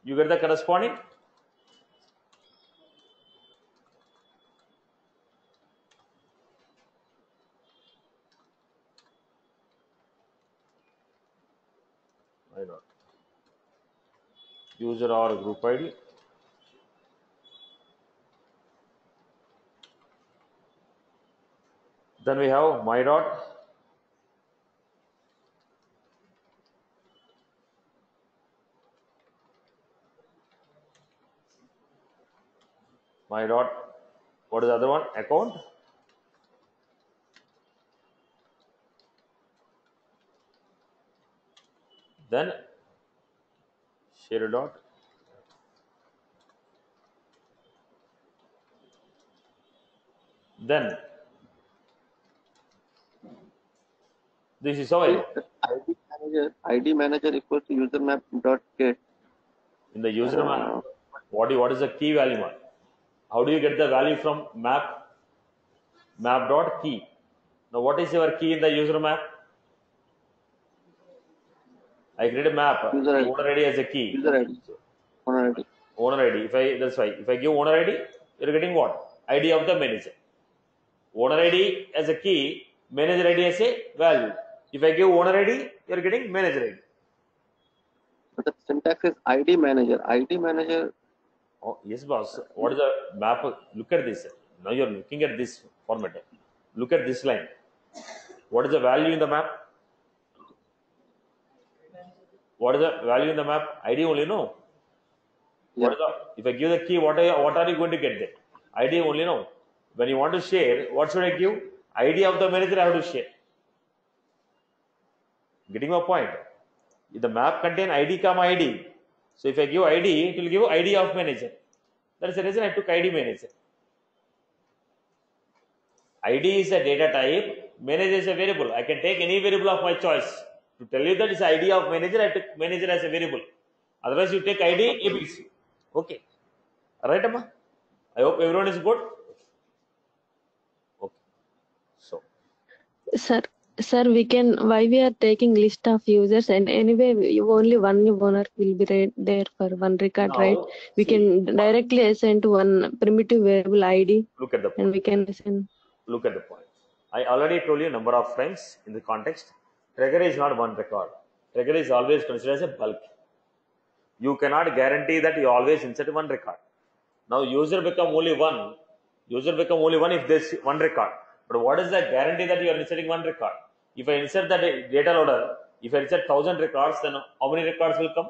you get the corresponding. My dot. User or group ID. Then we have my dot. My dot. What is the other one? Account. Then share dot. Then this is how I go. ID manager equals to user map dot get. In the user map, what is the key value map? How do you get the value from map? Map dot key. Now what is your key in the user map? I create a map. User ID. Owner ID as a key. User ID. Owner ID. Owner ID. That's why if I give owner ID, you're getting what? ID of the manager. Owner ID as a key, manager ID as a value. If I give owner ID, you're getting manager ID. But the syntax is ID manager. ID manager. Oh, yes, boss. What is the map? Look at this. Now you're looking at this format. Look at this line. What is the value in the map? What is the value in the map? ID only, no? Yeah. What is the, if I give the key, what are you going to get there? ID only, no? When you want to share, what should I give? ID of the manager I have to share. Getting my point? If the map contain ID comma ID. So if I give ID, it will give ID of manager. That is the reason I took ID manager. ID is a data type, manager is a variable. I can take any variable of my choice. To tell you that it's ID of manager, I took manager as a variable. Otherwise, you take ID ABC. Okay. Right, Amma? I hope everyone is good. Okay. So. Sir, why we are taking list of users, and anyway, only one owner will be there for one record, Now, right? We can directly assign to one primitive variable ID. Look at the point. And we can assign. Look at the point. I already told you a number of times in the context. Trigger is not one record. Trigger is always considered as a bulk. You cannot guarantee that you always insert one record. Now user become only one. User become only one if there's one record. But what is the guarantee that you are inserting one record? If I insert that data loader, if I insert 1000 records, then how many records will come?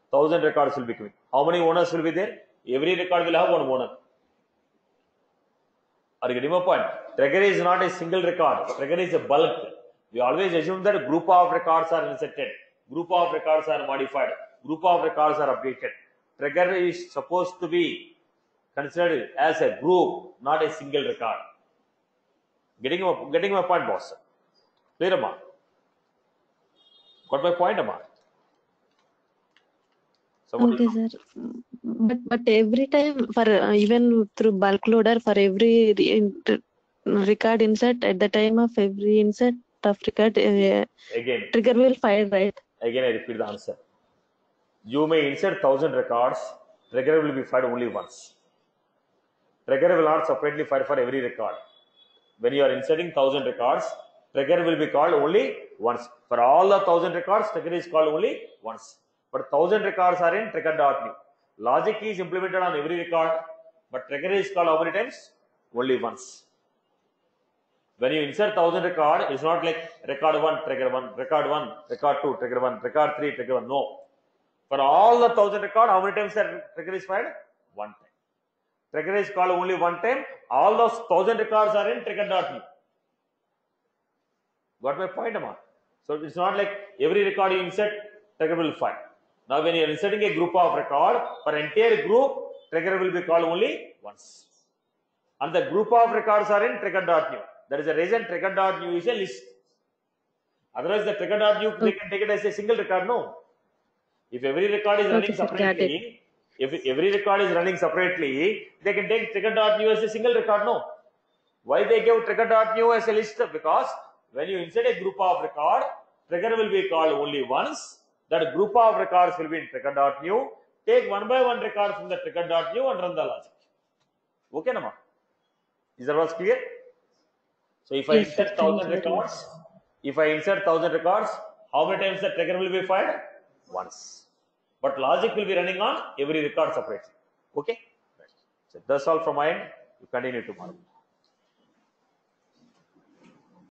1000 records will be coming. How many owners will be there? Every record will have one owner. Are you getting my point? Trigger is not a single record. Trigger is a bulk. We always assume that a group of records are inserted, group of records are modified, group of records are updated. Trigger is supposed to be considered as a group, not a single record. Getting my point, boss? Clear, Amma? Got my point, Amma? Okay, sir. But every time for even through bulk loader for every record insert at the time of every insert of record again trigger will fire, right? Again, I repeat the answer. You may insert 1000 records. Trigger will be fired only once. Trigger will not separately fire for every record. When you are inserting 1000 records, trigger will be called only once. For all the 1000 records, trigger is called only once. But 1000 records are in trigger.new. Logic is implemented on every record, but trigger is called how many times? Only once. When you insert 1000 record, it's not like record 1, trigger 1, record 1, record 2, trigger 1, record 3, trigger 1. No. For all the 1000 record, how many times that trigger is fired? One time. Trigger is called only one time. All those 1000 records are in trigger.new. Got my point, Amma? So it's not like every record you insert, trigger will fire. Now when you are inserting a group of record, for entire group, trigger will be called only once. And the group of records are in trigger.new. That is the reason trigger.new is a list. Otherwise, the trigger.new they can take it as a single record. No. If every record is running separately, they can take trigger.new as a single record. No. Why they give trigger.new as a list? Because when you insert a group of record, trigger will be called only once. That group of records will be in trigger.new. Take one by one record from the trigger.new and run the logic. Okay, Nama? Is that was clear? So if I insert 1000 records, how many times the trigger will be fired? Once. But logic will be running on every record separately. Okay? So that's all from my end. You continue tomorrow.